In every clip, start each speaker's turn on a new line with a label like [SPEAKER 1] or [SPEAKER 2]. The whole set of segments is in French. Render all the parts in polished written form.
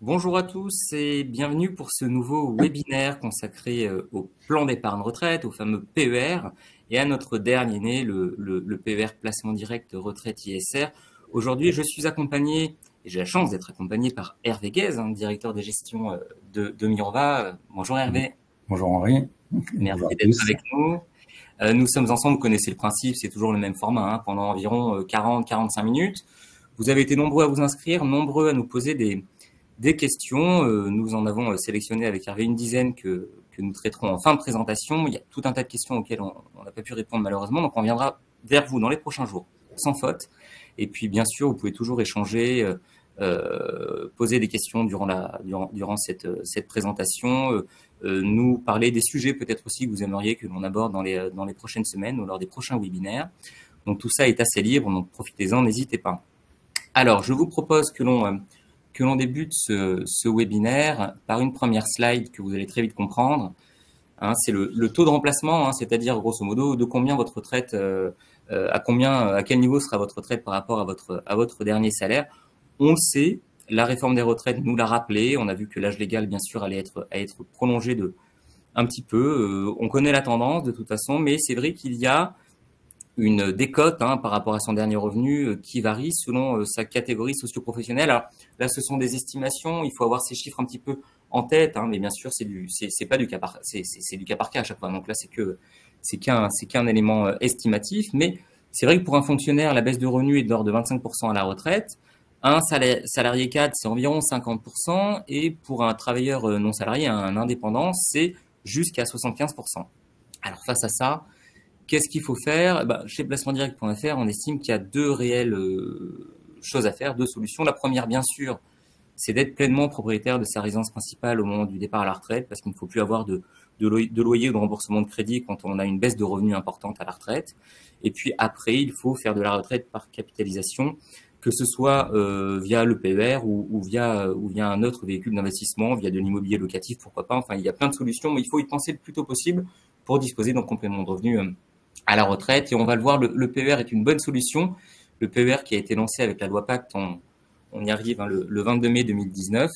[SPEAKER 1] Bonjour à tous et bienvenue pour ce nouveau webinaire consacré au plan d'épargne retraite, au fameux PER, et à notre dernier né, le PER Placement Direct Retraite ISR. Aujourd'hui, je suis accompagné, et j'ai la chance d'être accompagné par Hervé Guez, directeur des gestions de Mirova. Bonjour Hervé.
[SPEAKER 2] Bonjour Henri, bonjour
[SPEAKER 1] Merci
[SPEAKER 2] à
[SPEAKER 1] d'être
[SPEAKER 2] tous.
[SPEAKER 1] avec nous. Nous sommes ensemble, vous connaissez le principe, c'est toujours le même format, pendant environ 40-45 minutes. Vous avez été nombreux à vous inscrire, nombreux à nous poser des questions. Nous en avons sélectionné avec Hervé une dizaine que nous traiterons en fin de présentation. Il y a tout un tas de questions auxquelles on n'a pas pu répondre malheureusement, donc on viendra vers vous dans les prochains jours, sans faute. Et puis bien sûr, vous pouvez toujours échanger, poser des questions durant cette présentation, nous parler des sujets peut-être aussi que vous aimeriez que l'on aborde dans les prochaines semaines ou lors des prochains webinaires. Donc tout ça est assez libre, donc profitez-en, n'hésitez pas. Alors, je vous propose que l'on débute ce webinaire par une première slide que vous allez très vite comprendre. C'est le taux de remplacement, c'est-à-dire grosso modo de combien votre retraite, à quel niveau sera votre retraite par rapport à votre dernier salaire. On le sait, la réforme des retraites nous l'a rappelé. On a vu que l'âge légal, bien sûr, allait être prolongé un petit peu. On connaît la tendance de toute façon, mais c'est vrai qu'il y a une décote par rapport à son dernier revenu qui varie selon sa catégorie socio-professionnelle. Alors là, ce sont des estimations, il faut avoir ces chiffres un petit peu en tête, mais bien sûr, c'est pas du cas par, c'est du cas par cas à chaque fois. Donc là, c'est qu'un élément estimatif, mais c'est vrai que pour un fonctionnaire, la baisse de revenus est de l'ordre de 25% à la retraite. Un salarié cadre, c'est environ 50%, et pour un travailleur non salarié, un indépendant, c'est jusqu'à 75%. Alors face à ça, qu'est-ce qu'il faut faire? Chez placementdirect.fr, on estime qu'il y a deux réelles choses à faire, deux solutions. La première, bien sûr, c'est d'être pleinement propriétaire de sa résidence principale au moment du départ à la retraite, parce qu'il ne faut plus avoir de loyer ou de remboursement de crédit quand on a une baisse de revenus importante à la retraite. Et puis après, il faut faire de la retraite par capitalisation, que ce soit via le PER ou via un autre véhicule d'investissement, via de l'immobilier locatif, pourquoi pas. Enfin, il y a plein de solutions, mais il faut y penser le plus tôt possible pour disposer d'un complément de revenus à la retraite. Et on va le voir, le PER est une bonne solution. Le PER qui a été lancé avec la loi Pacte, on y arrive le 22 mai 2019.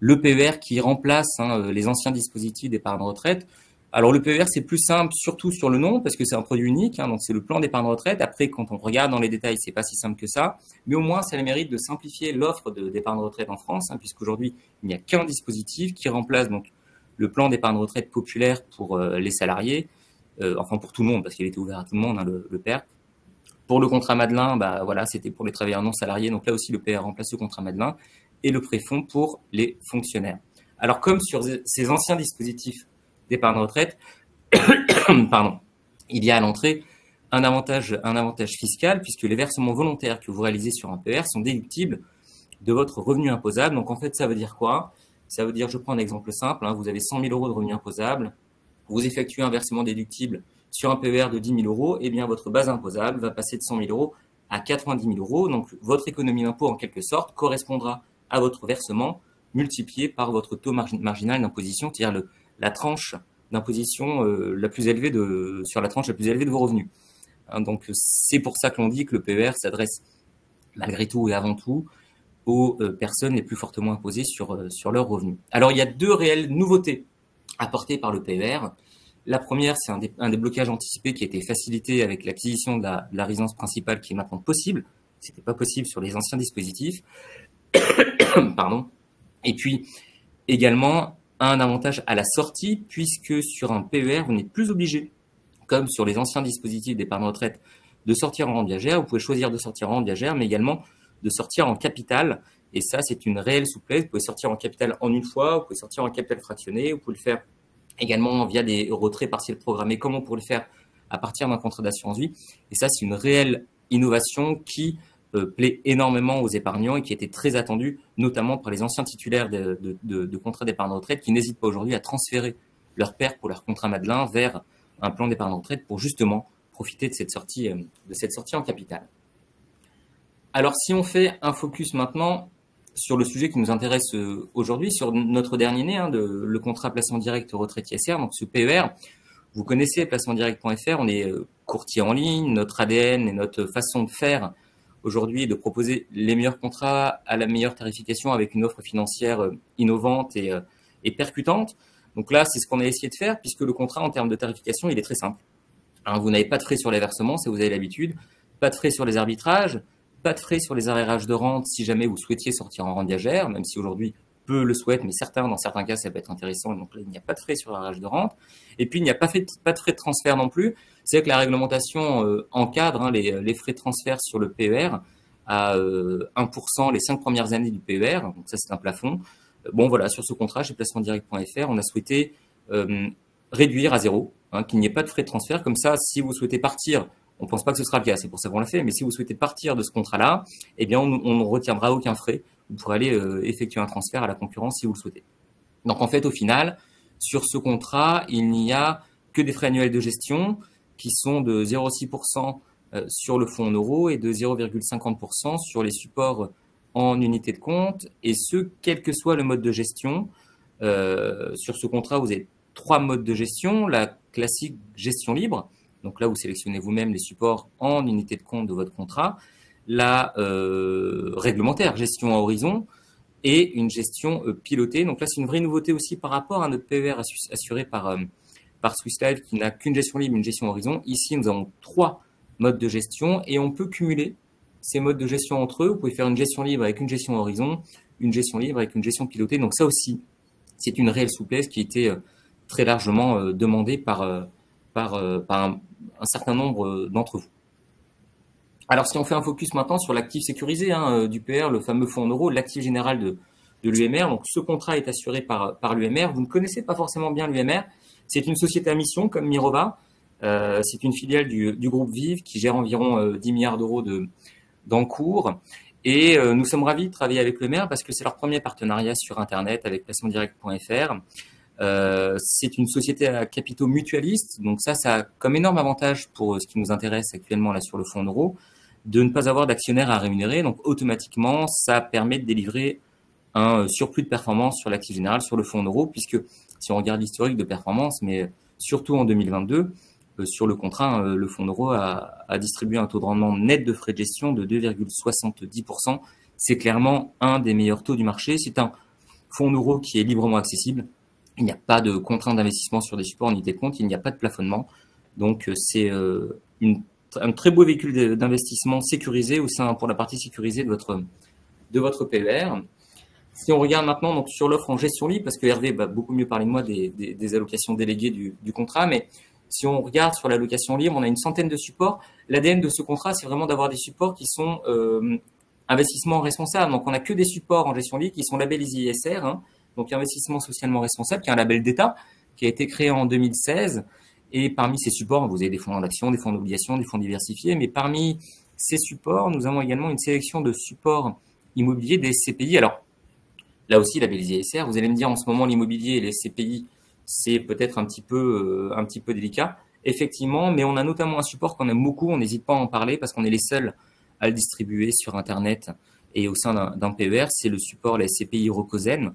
[SPEAKER 1] Le PER qui remplace les anciens dispositifs d'épargne retraite. Alors le PER, c'est plus simple, surtout sur le nom, parce que c'est un produit unique, donc c'est le plan d'épargne retraite. Après, quand on regarde dans les détails, c'est pas si simple que ça, mais au moins, ça a le mérite de simplifier l'offre d'épargne retraite en France, puisqu'aujourd'hui, il n'y a qu'un dispositif qui remplace donc le plan d'épargne retraite populaire pour les salariés, enfin pour tout le monde, parce qu'il était ouvert à tout le monde, le PER. Pour le contrat Madelin, voilà, c'était pour les travailleurs non salariés, donc là aussi le PER remplace le contrat Madelin, et le préfonds pour les fonctionnaires. Alors comme sur ces anciens dispositifs d'épargne retraite, pardon, il y a à l'entrée un avantage fiscal, puisque les versements volontaires que vous réalisez sur un PER sont déductibles de votre revenu imposable. Donc en fait, ça veut dire quoi? Ça veut dire, je prends un exemple simple, vous avez 100 000 euros de revenus imposables, vous effectuez un versement déductible sur un PER de 10 000 euros, et bien votre base imposable va passer de 100 000 euros à 90 000 euros. Donc votre économie d'impôt, en quelque sorte, correspondra à votre versement multiplié par votre taux marginal d'imposition, c'est-à-dire la tranche d'imposition la plus élevée sur la tranche la plus élevée de vos revenus. Donc c'est pour ça que l'on dit que le PER s'adresse malgré tout et avant tout aux personnes les plus fortement imposées sur leurs revenus. Alors il y a deux réelles nouveautés apportées par le PER. La première, c'est un déblocage anticipé qui a été facilité avec l'acquisition de la résidence principale qui est maintenant possible. C'était pas possible sur les anciens dispositifs. Pardon. Et puis, également, un avantage à la sortie, puisque sur un PER, vous n'êtes plus obligé, comme sur les anciens dispositifs d'épargne retraite, de sortir en rente viagère. Vous pouvez choisir de sortir en rente viagère, mais également de sortir en capital. Et ça, c'est une réelle souplesse. Vous pouvez sortir en capital en une fois, vous pouvez sortir en capital fractionné, vous pouvez le faire également via des retraits partiels programmés, comme on pourrait le faire à partir d'un contrat d'assurance vie. Et ça, c'est une réelle innovation qui plaît énormément aux épargnants et qui était très attendue, notamment par les anciens titulaires de contrats d'épargne retraite qui n'hésitent pas aujourd'hui à transférer leur PER pour leur contrat Madelin vers un plan d'épargne retraite pour justement profiter de cette sortie en capital. Alors, si on fait un focus maintenant sur le sujet qui nous intéresse aujourd'hui, sur notre dernier né, le contrat placement direct retraite ISR, donc ce PER. Vous connaissez placementdirect.fr, on est courtier en ligne, notre ADN et notre façon de faire, aujourd'hui de proposer les meilleurs contrats à la meilleure tarification avec une offre financière innovante et percutante. Donc là, c'est ce qu'on a essayé de faire puisque le contrat en termes de tarification, il est très simple. Alors, vous n'avez pas de frais sur les versements, ça vous avez l'habitude, pas de frais sur les arbitrages, pas de frais sur les arrérages de rente si jamais vous souhaitiez sortir en rente viagère, même si aujourd'hui peu le souhaitent, mais dans certains cas, ça peut être intéressant. Donc là, il n'y a pas de frais sur l'arrachage de rente. Et puis, il n'y a pas de frais de transfert non plus. C'est que la réglementation encadre les frais de transfert sur le PER à 1% les 5 premières années du PER. Donc ça, c'est un plafond. Bon, voilà, sur ce contrat, chez placementdirect.fr, on a souhaité réduire à zéro, qu'il n'y ait pas de frais de transfert. Comme ça, si vous souhaitez partir, on ne pense pas que ce sera le cas, c'est pour ça qu'on l'a fait, mais si vous souhaitez partir de ce contrat-là, eh bien, on ne retiendra aucun frais. Vous pourrez aller effectuer un transfert à la concurrence si vous le souhaitez. Donc, en fait, au final, sur ce contrat, il n'y a que des frais annuels de gestion qui sont de 0,6% sur le fonds en euros et de 0,50% sur les supports en unité de compte, et ce, quel que soit le mode de gestion. Sur ce contrat, vous avez 3 modes de gestion. La classique gestion libre, donc là, vous sélectionnez vous-même les supports en unité de compte de votre contrat. La réglementaire, gestion à horizon, et une gestion pilotée. Donc là, c'est une vraie nouveauté aussi par rapport à notre PER assuré par Swiss Life qui n'a qu'une gestion libre, une gestion horizon. Ici, nous avons 3 modes de gestion et on peut cumuler ces modes de gestion entre eux. Vous pouvez faire une gestion libre avec une gestion horizon, une gestion libre avec une gestion pilotée. Donc ça aussi, c'est une réelle souplesse qui a été très largement demandée par un certain nombre d'entre vous. Alors, si on fait un focus maintenant sur l'actif sécurisé du PER, le fameux fonds en euros, l'actif général de l'UMR. Donc, ce contrat est assuré par l'UMR. Vous ne connaissez pas forcément bien l'UMR. C'est une société à mission comme Mirova. C'est une filiale du groupe Vive qui gère environ 10 milliards d'euros d'encours. Et nous sommes ravis de travailler avec l'UMR parce que c'est leur premier partenariat sur Internet avec placementdirect.fr. C'est une société à capitaux mutualistes. Donc ça a comme énorme avantage pour ce qui nous intéresse actuellement là sur le fonds en euros, de ne pas avoir d'actionnaires à rémunérer. Donc, automatiquement, ça permet de délivrer un surplus de performance sur l'actif général, sur le fonds en euros, puisque si on regarde l'historique de performance, mais surtout en 2022, sur le contrat, le fonds en euros a distribué un taux de rendement net de frais de gestion de 2,70%. C'est clairement un des meilleurs taux du marché. C'est un fonds en euros qui est librement accessible. Il n'y a pas de contrainte d'investissement sur des supports en unité de compte. Il n'y a pas de plafonnement. Donc, c'est un très beau véhicule d'investissement sécurisé pour la partie sécurisée de votre PER. Si on regarde maintenant donc, sur l'offre en gestion libre, parce que Hervé va beaucoup mieux parler de moi des allocations déléguées du contrat, mais si on regarde sur l'allocation libre, on a une centaine de supports. L'ADN de ce contrat, c'est vraiment d'avoir des supports qui sont investissement responsable. Donc, on n'a que des supports en gestion libre qui sont labellisés ISR, donc investissement socialement responsable, qui est un label d'État, qui a été créé en 2016. Et parmi ces supports, vous avez des fonds d'actions, des fonds d'obligations, des fonds diversifiés. Mais parmi ces supports, nous avons également une sélection de supports immobiliers des SCPI. Alors, là aussi, labellisé ISR. Vous allez me dire, en ce moment, l'immobilier et les SCPI, c'est peut-être un petit peu délicat. Effectivement, mais on a notamment un support qu'on aime beaucoup. On n'hésite pas à en parler parce qu'on est les seuls à le distribuer sur Internet et au sein d'un PER. C'est le support, la SCPI Rocosen,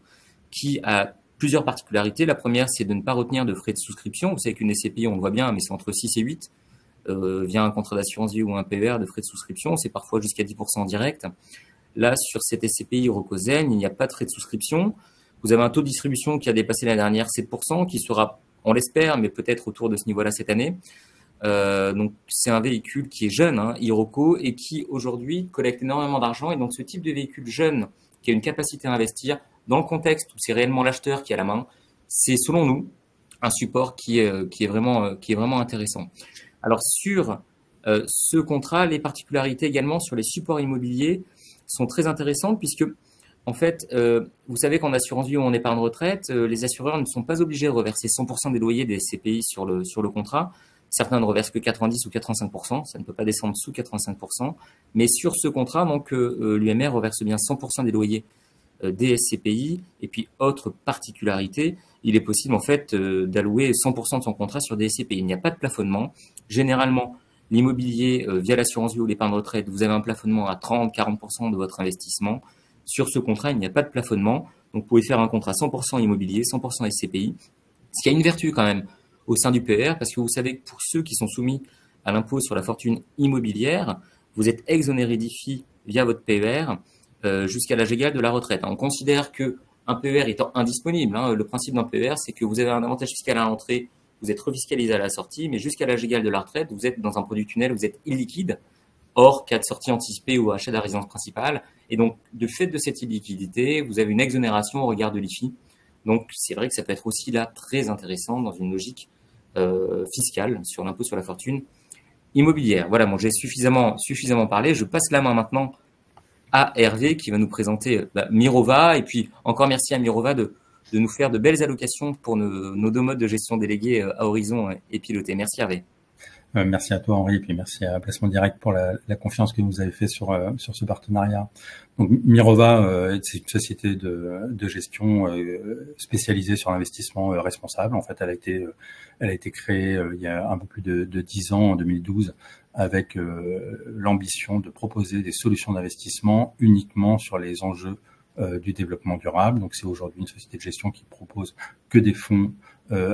[SPEAKER 1] qui a plusieurs particularités. La première, c'est de ne pas retenir de frais de souscription. Vous savez qu'une SCPI, on le voit bien, mais c'est entre 6 et 8 via un contrat d'assurance vie ou un PER de frais de souscription. C'est parfois jusqu'à 10% direct. Là, sur cette SCPI Rocosen, il n'y a pas de frais de souscription. Vous avez un taux de distribution qui a dépassé l'année dernière 7%, qui sera, on l'espère, mais peut-être autour de ce niveau-là cette année. Donc, c'est un véhicule qui est jeune, Iroko, et qui aujourd'hui collecte énormément d'argent. Et donc, ce type de véhicule jeune qui a une capacité à investir, dans le contexte où c'est réellement l'acheteur qui a la main, c'est selon nous un support qui est vraiment intéressant. Alors sur ce contrat, les particularités également sur les supports immobiliers sont très intéressantes puisque en fait, vous savez qu'en assurance vie ou en épargne retraite, les assureurs ne sont pas obligés de reverser 100% des loyers des SCPI sur le contrat. Certains ne reversent que 90 ou 85%, ça ne peut pas descendre sous 85%. Mais sur ce contrat, donc l'UMR reverse bien 100% des loyers des SCPI. Et puis, autre particularité, il est possible en fait d'allouer 100% de son contrat sur des SCPI. Il n'y a pas de plafonnement. Généralement, l'immobilier via l'assurance vie ou l'épargne retraite, vous avez un plafonnement à 30-40% de votre investissement. Sur ce contrat, il n'y a pas de plafonnement. Donc, vous pouvez faire un contrat 100% immobilier, 100% SCPI. Ce qui a une vertu quand même au sein du PER, parce que vous savez que pour ceux qui sont soumis à l'impôt sur la fortune immobilière, vous êtes exonéré d'IFI via votre PER jusqu'à l'âge égal de la retraite. On considère que un PER étant indisponible, le principe d'un PER, c'est que vous avez un avantage fiscal à l'entrée, vous êtes refiscalisé à la sortie, mais jusqu'à l'âge égal de la retraite, vous êtes dans un produit tunnel, vous êtes illiquide, hors cas de sortie anticipée ou achat de la résidence principale. Et donc, de fait de cette illiquidité, vous avez une exonération au regard de l'IFI. Donc, c'est vrai que ça peut être aussi là très intéressant dans une logique fiscale sur l'impôt sur la fortune immobilière. Voilà, bon, j'ai suffisamment parlé. Je passe la main maintenant à Hervé qui va nous présenter Mirova. Et puis, encore merci à Mirova de nous faire de belles allocations pour nos deux modes de gestion délégués à Horizon et Piloté. Merci Hervé.
[SPEAKER 2] Merci à toi Henri, et puis merci à Placement Direct pour la confiance que vous avez fait sur ce partenariat. Donc Mirova, c'est une société de gestion spécialisée sur l'investissement responsable. En fait, elle a été créée il y a un peu plus de 10 ans, en 2012, avec l'ambition de proposer des solutions d'investissement uniquement sur les enjeux du développement durable. Donc c'est aujourd'hui une société de gestion qui propose que des fonds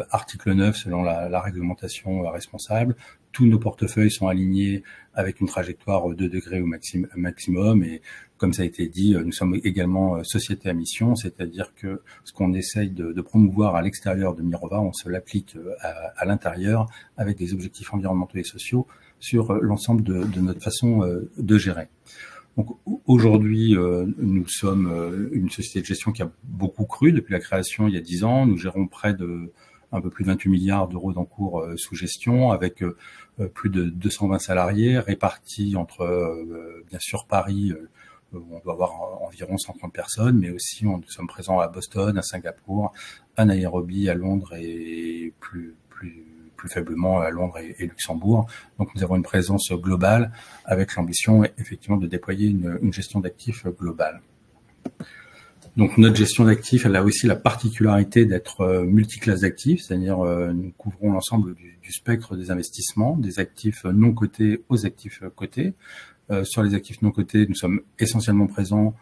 [SPEAKER 2] article 9 selon la réglementation responsable. Tous nos portefeuilles sont alignés avec une trajectoire 2 degrés au maximum, et comme ça a été dit, nous sommes également société à mission, c'est-à-dire que ce qu'on essaye de promouvoir à l'extérieur de Mirova, on se l'applique à l'intérieur avec des objectifs environnementaux et sociaux sur l'ensemble de notre façon de gérer. Donc aujourd'hui, nous sommes une société de gestion qui a beaucoup cru depuis la création il y a 10 ans. Nous gérons près de un peu plus de 28 milliards d'euros d'encours sous gestion, avec plus de 220 salariés répartis entre, bien sûr, Paris, où on doit avoir environ 130 personnes, mais aussi nous sommes présents à Boston, à Singapour, à Nairobi, à Londres et plus faiblement à Londres et Luxembourg. Donc nous avons une présence globale avec l'ambition effectivement de déployer une gestion d'actifs globale. Donc notre gestion d'actifs, elle a aussi la particularité d'être multiclasse d'actifs, c'est-à-dire nous couvrons l'ensemble du spectre des investissements, des actifs non cotés aux actifs cotés. Sur les actifs non cotés, nous sommes essentiellement présents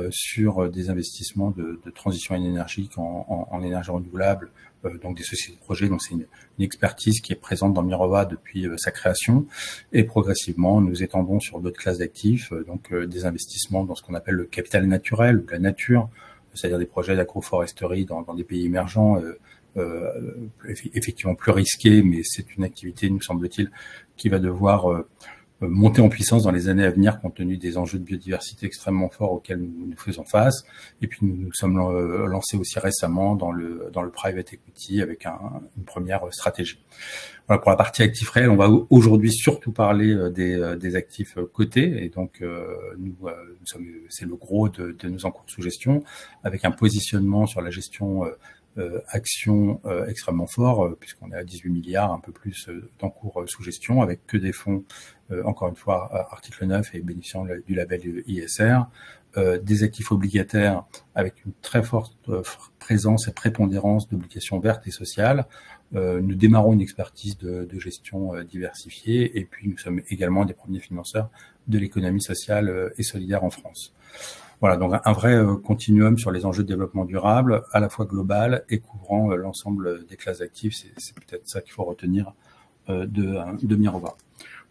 [SPEAKER 2] sur des investissements de transition énergétique en énergie renouvelable, donc des sociétés de projet. Donc c'est une expertise qui est présente dans Mirova depuis sa création, et progressivement nous étendons sur d'autres classes d'actifs, donc des investissements dans ce qu'on appelle le capital naturel, ou la nature, c'est-à-dire des projets d'agroforesterie dans des pays émergents, effectivement plus risqués, mais c'est une activité, nous semble-t-il, qui va devoir monter en puissance dans les années à venir compte tenu des enjeux de biodiversité extrêmement forts auxquels nous faisons face. Et puis nous sommes lancés aussi récemment dans le private equity avec une première stratégie. Voilà pour la partie actifs réels. On va aujourd'hui surtout parler des actifs cotés, et donc c'est le gros de nos encours sous gestion, avec un positionnement sur la gestion action extrêmement fort, puisqu'on est à 18 milliards, un peu plus d'encours sous gestion, avec que des fonds, encore une fois, article 9 et bénéficiant du label ISR, des actifs obligataires avec une très forte présence et prépondérance d'obligations vertes et sociales. Nous démarrons une expertise de gestion diversifiée, et puis nous sommes également des premiers financeurs de l'économie sociale et solidaire en France. Voilà, donc un vrai continuum sur les enjeux de développement durable, à la fois global et couvrant l'ensemble des classes d'actifs. C'est peut-être ça qu'il faut retenir de Mirova.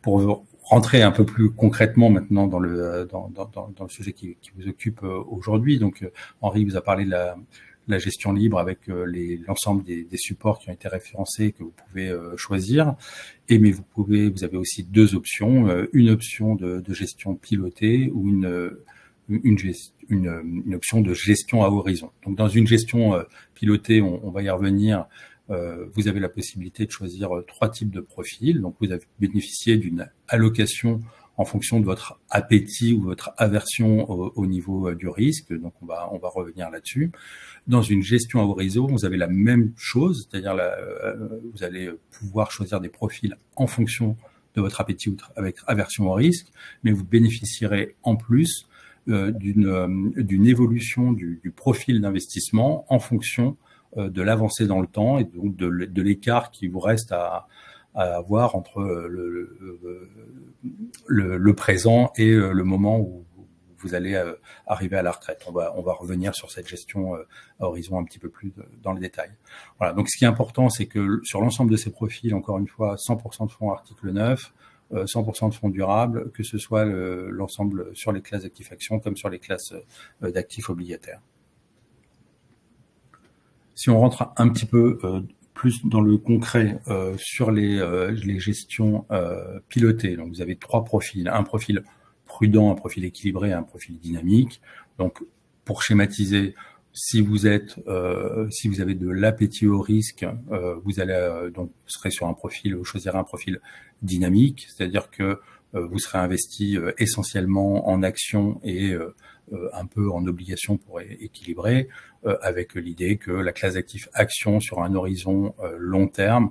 [SPEAKER 2] Pour rentrer un peu plus concrètement maintenant dans le sujet qui vous occupe aujourd'hui, donc Henri vous a parlé de la gestion libre avec l'ensemble des supports qui ont été référencés que vous pouvez choisir. Mais vous avez aussi deux options, une option de gestion pilotée ou une option de gestion à horizon. Donc dans une gestion pilotée, on va y revenir, vous avez la possibilité de choisir 3 types de profils. Donc vous avez bénéficié d'une allocation en fonction de votre appétit ou votre aversion au niveau du risque. Donc on va revenir là-dessus. Dans une gestion à horizon, vous avez la même chose, c'est-à-dire vous allez pouvoir choisir des profils en fonction de votre appétit ou avec aversion au risque, mais vous bénéficierez en plus d'une évolution du profil d'investissement en fonction de l'avancée dans le temps, et donc de l'écart qui vous reste à avoir entre le présent et le moment où vous allez arriver à la retraite. On va revenir sur cette gestion à horizon un petit peu plus dans le détail. Voilà. Donc ce qui est important, c'est que sur l'ensemble de ces profils, encore une fois, 100% de fonds article 9, 100% de fonds durables, que ce soit l'ensemble sur les classes d'actifs actions comme sur les classes d'actifs obligataires. Si on rentre un petit peu plus dans le concret sur les gestions pilotées, donc vous avez 3 profils, un profil prudent, un profil équilibré, un profil dynamique. Donc pour schématiser, si vous avez de l'appétit au risque, vous allez donc vous serez sur un profil, vous choisirez un profil dynamique, c'est-à-dire que vous serez investi essentiellement en actions et un peu en obligations pour équilibrer, avec l'idée que la classe d'actifs actions sur un horizon long terme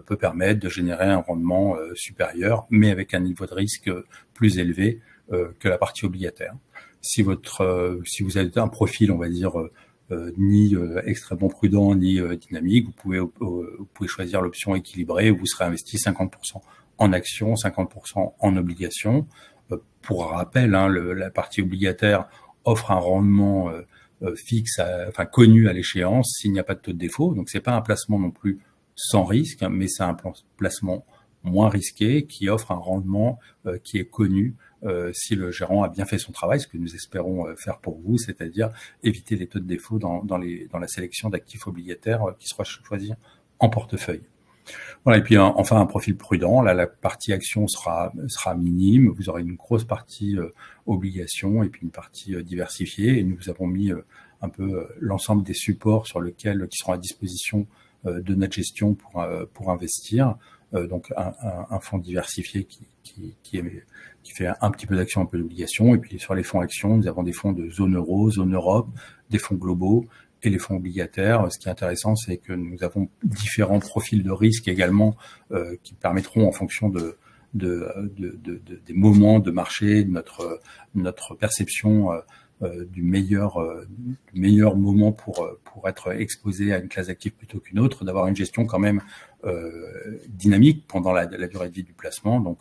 [SPEAKER 2] peut permettre de générer un rendement supérieur, mais avec un niveau de risque plus élevé que la partie obligataire. Si vous avez un profil, on va dire, ni extrêmement prudent ni dynamique, vous pouvez choisir l'option équilibrée où vous serez investi 50% en actions, 50% en obligations. Pour rappel, la partie obligataire offre un rendement fixe, connu à l'échéance s'il n'y a pas de taux de défaut. Donc c'est pas un placement non plus sans risque, mais c'est un placement moins risqué qui offre un rendement qui est connu si le gérant a bien fait son travail, ce que nous espérons faire pour vous, c'est-à-dire éviter les taux de défaut dans la sélection d'actifs obligataires qui sera choisi en portefeuille. Voilà, et puis enfin un profil prudent. Là, la partie action sera minime. Vous aurez une grosse partie obligation et puis une partie diversifiée. Et nous avons mis un peu l'ensemble des supports qui seront à disposition de notre gestion pour investir. Donc un fonds diversifié qui fait un petit peu d'action, un peu d'obligation. Et puis sur les fonds actions, nous avons des fonds de zone euro, zone Europe, des fonds globaux et les fonds obligataires. Ce qui est intéressant, c'est que nous avons différents profils de risque également qui permettront, en fonction des moments de marché, de notre perception du meilleur moment pour être exposé à une classe d'actifs plutôt qu'une autre, d'avoir une gestion quand même dynamique pendant la durée de vie du placement. Donc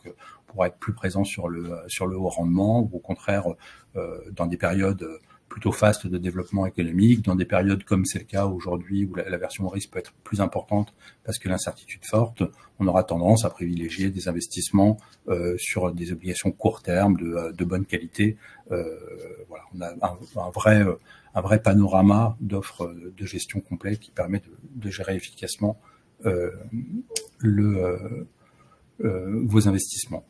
[SPEAKER 2] pour être plus présent sur le haut rendement, ou au contraire dans des périodes plutôt fastes de développement économique, dans des périodes comme c'est le cas aujourd'hui où l'aversion au risque peut être plus importante parce que l'incertitude forte, on aura tendance à privilégier des investissements sur des obligations court terme de bonne qualité. Voilà, on a un vrai panorama d'offres de gestion complète qui permet de gérer efficacement vos investissements.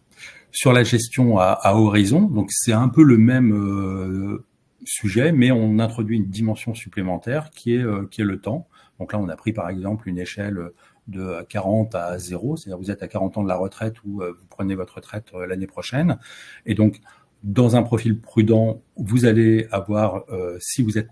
[SPEAKER 2] Sur la gestion à horizon, donc c'est un peu le même sujet, mais on introduit une dimension supplémentaire qui est le temps. Donc là, on a pris par exemple une échelle de 40 à 0, c'est-à-dire vous êtes à 40 ans de la retraite ou vous prenez votre retraite l'année prochaine. Et donc, dans un profil prudent, vous allez avoir, si vous êtes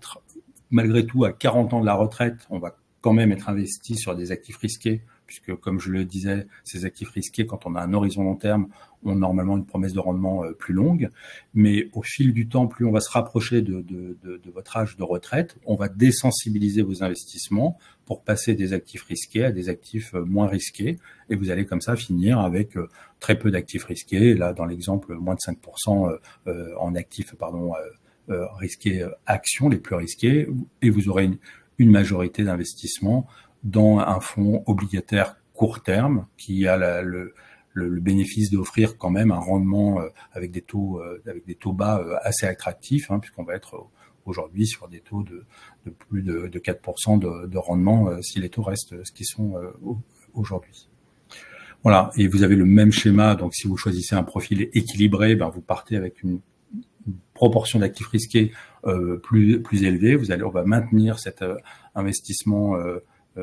[SPEAKER 2] malgré tout à 40 ans de la retraite, on va quand même être investi sur des actifs risqués, puisque comme je le disais, ces actifs risqués, quand on a un horizon long terme, ont normalement une promesse de rendement plus longue. Mais au fil du temps, plus on va se rapprocher de votre âge de retraite, on va désensibiliser vos investissements pour passer des actifs risqués à des actifs moins risqués. Et vous allez comme ça finir avec très peu d'actifs risqués. Là, dans l'exemple, moins de 5% en actifs risqués actions, les plus risqués. Et vous aurez une majorité d'investissements dans un fonds obligataire court terme qui a le bénéfice d'offrir quand même un rendement avec des taux bas assez attractifs, puisqu'on va être aujourd'hui sur des taux de plus de 4% de rendement si les taux restent ce qu'ils sont aujourd'hui. Voilà, et vous avez le même schéma, donc si vous choisissez un profil équilibré, vous partez avec une proportion d'actifs risqués plus élevée. On va maintenir cet investissement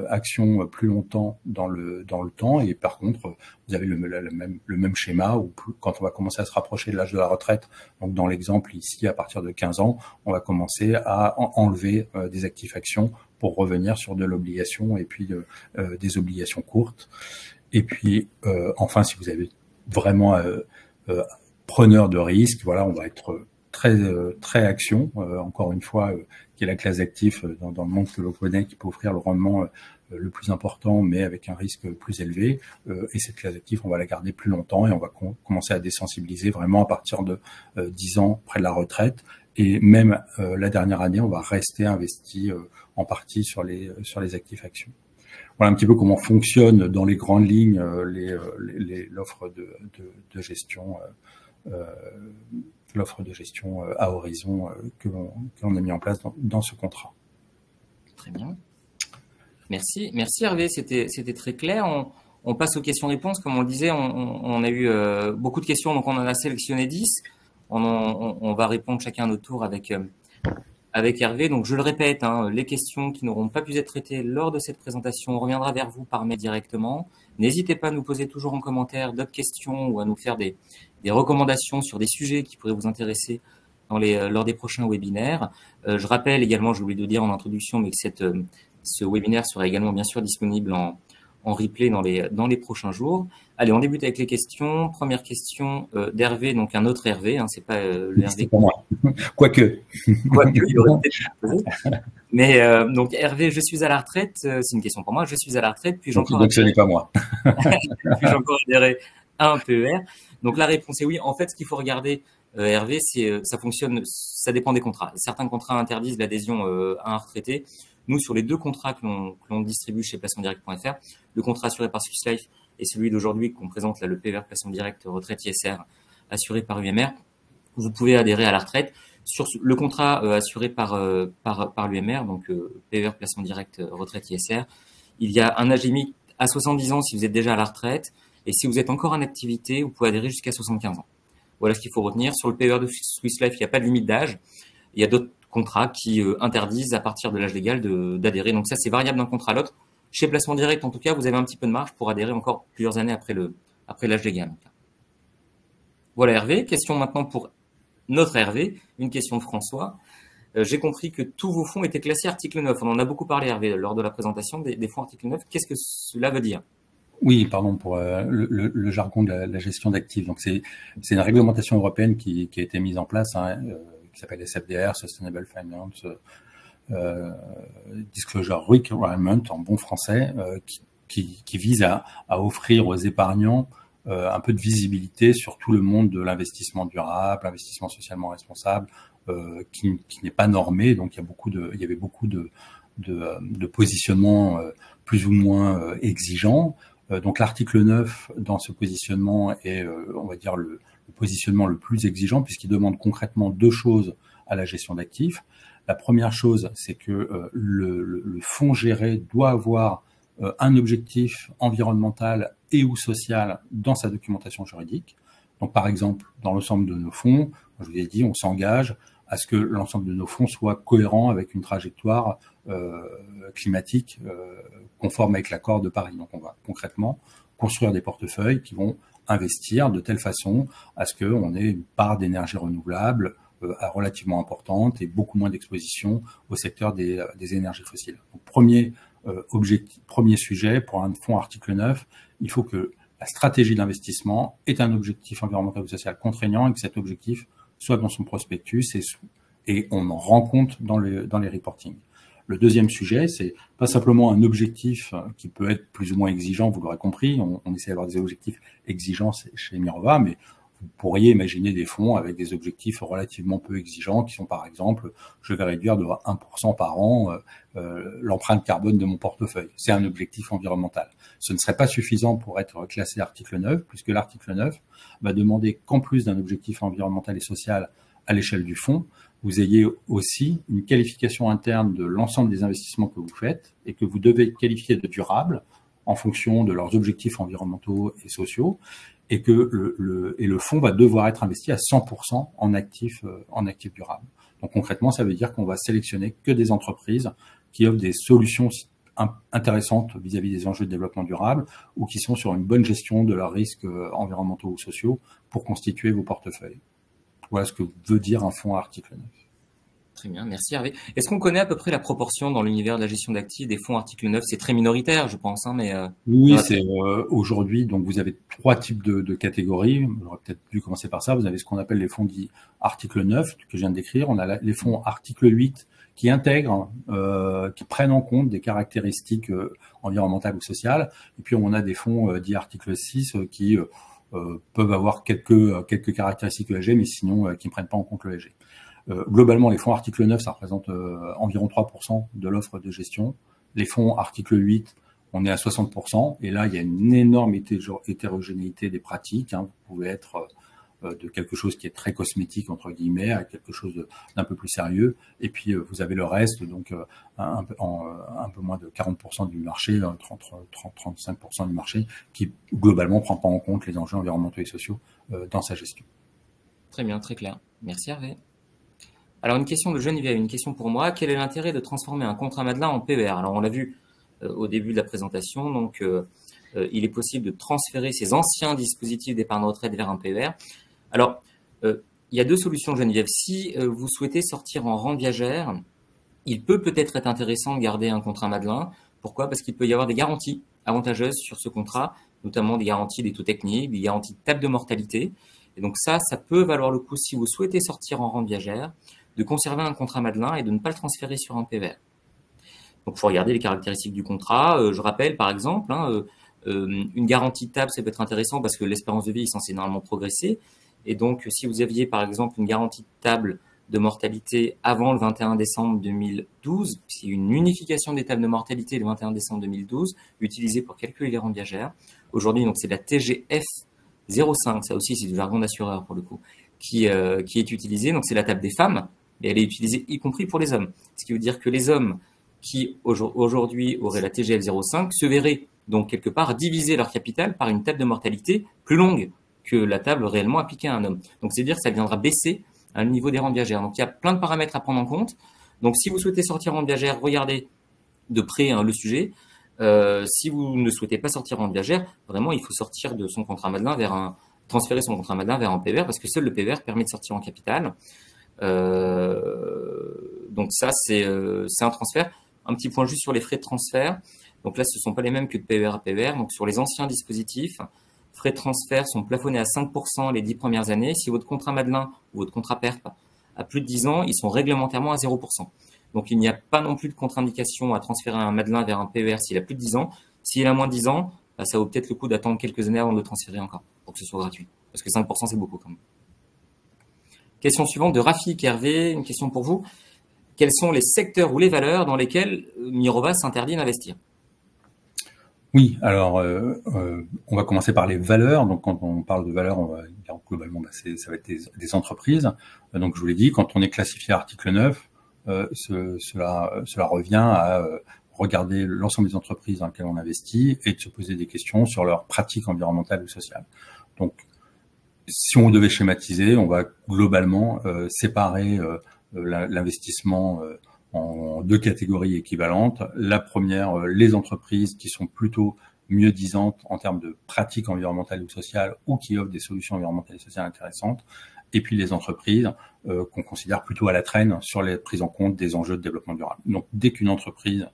[SPEAKER 2] action plus longtemps dans le temps, et par contre vous avez le même schéma où quand on va commencer à se rapprocher de l'âge de la retraite, donc dans l'exemple ici à partir de 15 ans, on va commencer à enlever des actifs actions pour revenir sur de l'obligation et puis des obligations courtes. Et puis enfin, si vous avez vraiment preneur de risque, voilà, on va être très action, encore une fois, qui est la classe d'actifs dans le monde que l'on connaît, qui peut offrir le rendement le plus important, mais avec un risque plus élevé. Et cette classe d'actifs, on va la garder plus longtemps et on va commencer à désensibiliser vraiment à partir de 10 ans près de la retraite. Et même la dernière année, on va rester investi en partie sur les actifs actions. Voilà un petit peu comment fonctionne dans les grandes lignes l'offre de gestion, à horizon que l'on a mis en place dans ce contrat.
[SPEAKER 1] Très bien. Merci Hervé, c'était très clair. On passe aux questions-réponses. Comme on le disait, on a eu beaucoup de questions, donc on en a sélectionné 10. On va répondre chacun à notre tour avec Hervé. Donc je le répète, les questions qui n'auront pas pu être traitées lors de cette présentation, on reviendra vers vous par mail directement. N'hésitez pas à nous poser toujours en commentaire d'autres questions ou à nous faire des recommandations sur des sujets qui pourraient vous intéresser lors des prochains webinaires. Je rappelle également, j'ai oublié de dire en introduction, mais que ce webinaire sera également bien sûr disponible en replay dans les prochains jours. Allez, on débute avec les questions. Première question d'Hervé, donc un autre Hervé, c'est pas le Hervé.
[SPEAKER 2] C'est pour moi. Quoique,
[SPEAKER 1] il aurait peut-être posé. Mais donc Hervé, je suis à la retraite. C'est une question pour moi. Je suis à la retraite, puis
[SPEAKER 2] donc ce n'est pas moi.
[SPEAKER 1] Puis j'ai encore adhéré à un PER. Donc la réponse est oui. En fait, ce qu'il faut regarder, Hervé, ça fonctionne, ça dépend des contrats. Certains contrats interdisent l'adhésion à un retraité. Nous, sur les 2 contrats que l'on distribue chez placementdirect.fr, le contrat assuré par Swiss Life et celui d'aujourd'hui qu'on présente là, le PER Placement Direct Retraite ISR assuré par UMR, vous pouvez adhérer à la retraite. Sur le contrat assuré par l'UMR, donc PER Placement Direct Retraite ISR, il y a un âge limite à 70 ans si vous êtes déjà à la retraite, et si vous êtes encore en activité, vous pouvez adhérer jusqu'à 75 ans. Voilà ce qu'il faut retenir. Sur le PER de Swiss Life, il n'y a pas de limite d'âge. Il y a d'autres contrats qui interdisent à partir de l'âge légal d'adhérer. Donc ça, c'est variable d'un contrat à l'autre. Chez Placement Direct, en tout cas, vous avez un petit peu de marge pour adhérer encore plusieurs années après l'âge légal. Voilà Hervé. Question maintenant pour notre Hervé. Une question de François. J'ai compris que tous vos fonds étaient classés article 9. On en a beaucoup parlé, Hervé, lors de la présentation des fonds article 9. Qu'est-ce que cela veut dire ?
[SPEAKER 2] Oui, pardon pour le jargon de la gestion d'actifs. Donc c'est une réglementation européenne qui a été mise en place, qui s'appelle SFDR, Sustainable Finance Disclosure Requirement en bon français, qui vise à offrir aux épargnants un peu de visibilité sur tout le monde de l'investissement durable, l'investissement socialement responsable, qui n'est pas normé. Donc il y avait beaucoup de positionnements plus ou moins exigeants. Donc l'article 9 dans ce positionnement est, on va dire, le positionnement le plus exigeant, puisqu'il demande concrètement 2 choses à la gestion d'actifs. La première chose, c'est que le fonds géré doit avoir un objectif environnemental et ou social dans sa documentation juridique. Donc par exemple, dans l'ensemble de nos fonds, je vous ai dit, on s'engage à ce que l'ensemble de nos fonds soit cohérent avec une trajectoire climatique conforme avec l'accord de Paris. Donc on va concrètement construire des portefeuilles qui vont investir de telle façon à ce qu'on ait une part d'énergie renouvelable relativement importante et beaucoup moins d'exposition au secteur des énergies fossiles. Donc, premier sujet pour un fonds article 9, il faut que la stratégie d'investissement ait un objectif environnemental ou social contraignant et que cet objectif soit dans son prospectus et on en rend compte dans les reportings. Le deuxième sujet, c'est pas simplement un objectif qui peut être plus ou moins exigeant, vous l'aurez compris, on essaie d'avoir des objectifs exigeants chez Mirova, mais vous pourriez imaginer des fonds avec des objectifs relativement peu exigeants qui sont par exemple, je vais réduire de 1% par an l'empreinte carbone de mon portefeuille. C'est un objectif environnemental. Ce ne serait pas suffisant pour être classé article 9, puisque l'article 9 va demander qu'en plus d'un objectif environnemental et social à l'échelle du fonds, vous ayez aussi une qualification interne de l'ensemble des investissements que vous faites et que vous devez qualifier de durables en fonction de leurs objectifs environnementaux et sociaux, et que le fonds va devoir être investi à 100% en actifs durables. Donc concrètement, ça veut dire qu'on va sélectionner que des entreprises qui offrent des solutions intéressantes vis-à-vis des enjeux de développement durable ou qui sont sur une bonne gestion de leurs risques environnementaux ou sociaux pour constituer vos portefeuilles. Voilà ce que veut dire un fonds à article 9.
[SPEAKER 1] Très bien, merci Hervé. Est-ce qu'on connaît à peu près la proportion dans l'univers de la gestion d'actifs des fonds article 9? C'est très minoritaire, je pense, mais
[SPEAKER 2] oui, c'est aujourd'hui, donc vous avez 3 types de catégories. J'aurais peut-être dû commencer par ça. Vous avez ce qu'on appelle les fonds dits article 9, que je viens de décrire. On a les fonds article 8 qui intègrent, qui prennent en compte des caractéristiques environnementales ou sociales. Et puis on a des fonds dits article 6 qui peuvent avoir quelques caractéristiques ESG, mais sinon qui ne prennent pas en compte l'ESG. Globalement, les fonds article 9, ça représente environ 3% de l'offre de gestion. Les fonds article 8 on est à 60%, et là, il y a une énorme hétérogénéité des pratiques. Hein. Vous pouvez être de quelque chose qui est très cosmétique, entre guillemets, à quelque chose d'un peu plus sérieux. Et puis, vous avez le reste, donc un peu moins de 40% du marché, 35% du marché, qui globalement prend pas en compte les enjeux environnementaux et sociaux dans sa gestion.
[SPEAKER 1] Très bien, très clair. Merci Hervé. Alors une question de Geneviève, une question pour moi. Quel est l'intérêt de transformer un contrat Madelin en PER? Alors on l'a vu au début de la présentation, donc il est possible de transférer ces anciens dispositifs d'épargne retraite vers un PER. Alors, il y a deux solutions, Geneviève. Si vous souhaitez sortir en rente viagère, il peut peut-être être intéressant de garder un contrat Madelin. Pourquoi? Parce qu'il peut y avoir des garanties avantageuses sur ce contrat, notamment des garanties des taux techniques, des garanties de table de mortalité. Et donc ça peut valoir le coup, si vous souhaitez sortir en rente viagère, de conserver un contrat Madelin et de ne pas le transférer sur un PER. Donc, il faut regarder les caractéristiques du contrat. Je rappelle, par exemple, une garantie de table, ça peut être intéressant parce que l'espérance de vie est censée normalement progresser. Et donc, si vous aviez, par exemple, une garantie de table de mortalité avant le 21 décembre 2012, c'est une unification des tables de mortalité le 21 décembre 2012, utilisée pour calculer les rentes viagères. Aujourd'hui, donc, c'est la TGF 05, ça aussi, c'est du jargon d'assureur pour le coup, qui est utilisée. Donc, c'est la table des femmes, mais elle est utilisée y compris pour les hommes. Ce qui veut dire que les hommes qui aujourd'hui auraient la TGF 05 se verraient donc quelque part diviser leur capital par une table de mortalité plus longue que la table réellement appliquée à un homme. Donc c'est dire que ça viendra baisser le niveau des rentes viagères. Donc il y a plein de paramètres à prendre en compte. Donc si vous souhaitez sortir en rente viagère, regardez de près le sujet. Si vous ne souhaitez pas sortir en rente viagère, vraiment il faut sortir de son contrat Madelin transférer son contrat Madelin vers un PER, parce que seul le PER permet de sortir en capital. Donc ça c'est un transfert. Un petit point juste sur les frais de transfert. Donc là, ce ne sont pas les mêmes que de PER à PER. Donc sur les anciens dispositifs, frais de transfert sont plafonnés à 5% les 10 premières années. Si votre contrat Madelin ou votre contrat PERP a plus de 10 ans, ils sont réglementairement à 0%. Donc il n'y a pas non plus de contre-indication à transférer un Madelin vers un PER s'il a plus de 10 ans. S'il a moins de 10 ans, ça vaut peut-être le coup d'attendre quelques années avant de le transférer encore, pour que ce soit gratuit. Parce que 5%, c'est beaucoup quand même. Question suivante de Rafik Hervé, une question pour vous. Quels sont les secteurs ou les valeurs dans lesquels Mirova s'interdit d'investir?
[SPEAKER 2] Oui, alors on va commencer par les valeurs. Donc quand on parle de valeurs, on va dire globalement, ça va être des entreprises. Donc je vous l'ai dit, quand on est classifié article 9, cela revient à regarder l'ensemble des entreprises dans lesquelles on investit et de se poser des questions sur leurs pratiques environnementales ou sociales. Donc si on devait schématiser, on va globalement séparer l'investissement en deux catégories équivalentes. La première, les entreprises qui sont plutôt mieux disantes en termes de pratiques environnementales ou sociales ou qui offrent des solutions environnementales et sociales intéressantes. Et puis les entreprises qu'on considère plutôt à la traîne sur les prises en compte des enjeux de développement durable. Donc dès qu'une entreprise,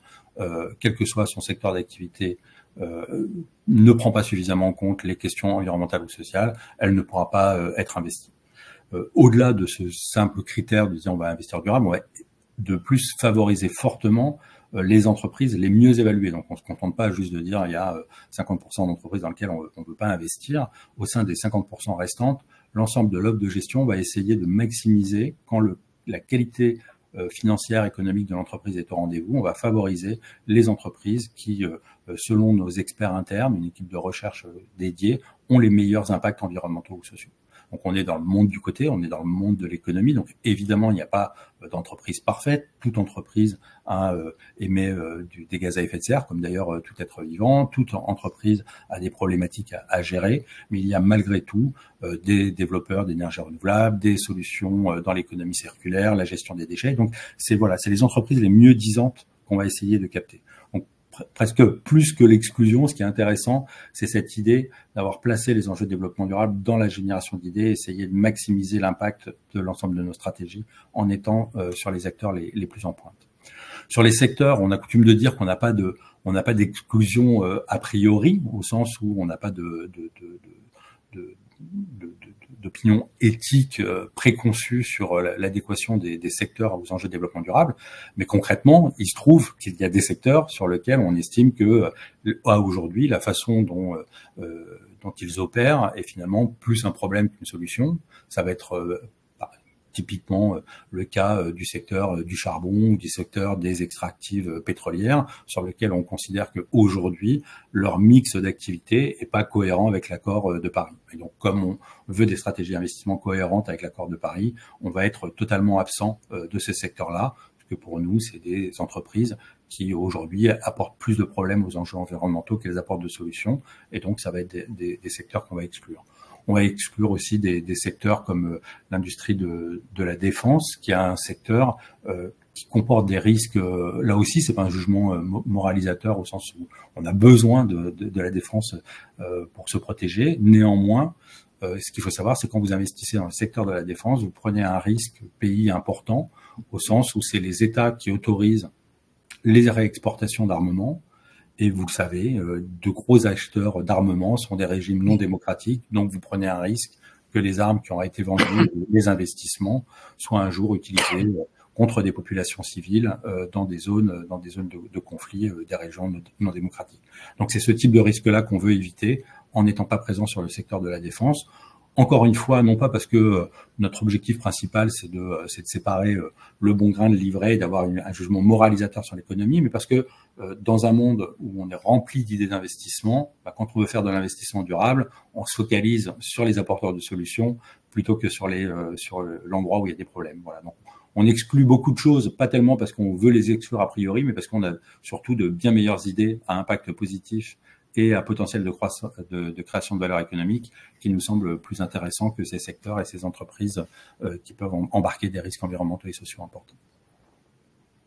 [SPEAKER 2] quel que soit son secteur d'activité, ne prend pas suffisamment en compte les questions environnementales ou sociales, elle ne pourra pas être investie. Au-delà de ce simple critère de dire on va investir durable, on va de plus favoriser fortement les entreprises les mieux évaluées. Donc on se contente pas juste de dire il y a 50% d'entreprises dans lesquelles on ne peut pas investir. Au sein des 50% restantes, l'ensemble de l'offre de gestion va essayer de maximiser quand la qualité financière, économique de l'entreprise est au rendez-vous. On va favoriser les entreprises qui, selon nos experts internes, une équipe de recherche dédiée, ont les meilleurs impacts environnementaux ou sociaux. Donc on est dans le monde du côté, on est dans le monde de l'économie. Donc évidemment, il n'y a pas d'entreprise parfaite. Toute entreprise émet des gaz à effet de serre, comme d'ailleurs tout être vivant. Toute entreprise a des problématiques à gérer. Mais il y a malgré tout des développeurs d'énergie renouvelable, des solutions dans l'économie circulaire, la gestion des déchets. Donc c'est les entreprises les mieux disantes qu'on va essayer de capter. Donc presque plus que l'exclusion, ce qui est intéressant, c'est cette idée d'avoir placé les enjeux de développement durable dans la génération d'idées, essayer de maximiser l'impact de l'ensemble de nos stratégies en étant sur les acteurs les plus en pointe. Sur les secteurs, on a coutume de dire qu'on n'a pas d'exclusion a priori, au sens où on n'a pas d'opinion éthique préconçue sur l'adéquation des secteurs aux enjeux de développement durable. Mais concrètement, il se trouve qu'il y a des secteurs sur lesquels on estime que, aujourd'hui, la façon dont ils opèrent est finalement plus un problème qu'une solution. Ça va être typiquement le cas du secteur du charbon ou du secteur des extractives pétrolières, sur lequel on considère qu'aujourd'hui, leur mix d'activités n'est pas cohérent avec l'accord de Paris. Et donc, comme on veut des stratégies d'investissement cohérentes avec l'accord de Paris, on va être totalement absent de ces secteurs-là, parce que pour nous, c'est des entreprises qui aujourd'hui apportent plus de problèmes aux enjeux environnementaux qu'elles apportent de solutions. Et donc, ça va être des secteurs qu'on va exclure. On va exclure aussi des secteurs comme l'industrie de la défense, qui a un secteur qui comporte des risques. Là aussi, c'est pas un jugement moralisateur au sens où on a besoin de la défense pour se protéger. Néanmoins, ce qu'il faut savoir, c'est quand vous investissez dans le secteur de la défense, vous prenez un risque pays important, au sens où c'est les États qui autorisent les réexportations d'armements. Et vous le savez, de gros acheteurs d'armements sont des régimes non démocratiques, donc vous prenez un risque que les armes qui auraient été vendues, les investissements, soient un jour utilisés contre des populations civiles dans des zones de conflit des régions non démocratiques. Donc c'est ce type de risque-là qu'on veut éviter en n'étant pas présent sur le secteur de la défense. Encore une fois, non pas parce que notre objectif principal, c'est de séparer le bon grain de l'ivraie et d'avoir un jugement moralisateur sur l'économie, mais parce que dans un monde où on est rempli d'idées d'investissement, quand on veut faire de l'investissement durable, on se focalise sur les apporteurs de solutions plutôt que sur l'endroit où il y a des problèmes. Voilà. Donc, on exclut beaucoup de choses, pas tellement parce qu'on veut les exclure a priori, mais parce qu'on a surtout de bien meilleures idées à impact positif et à potentiel de création de valeur économique qui nous semble plus intéressant que ces secteurs et ces entreprises qui peuvent embarquer des risques environnementaux et sociaux importants.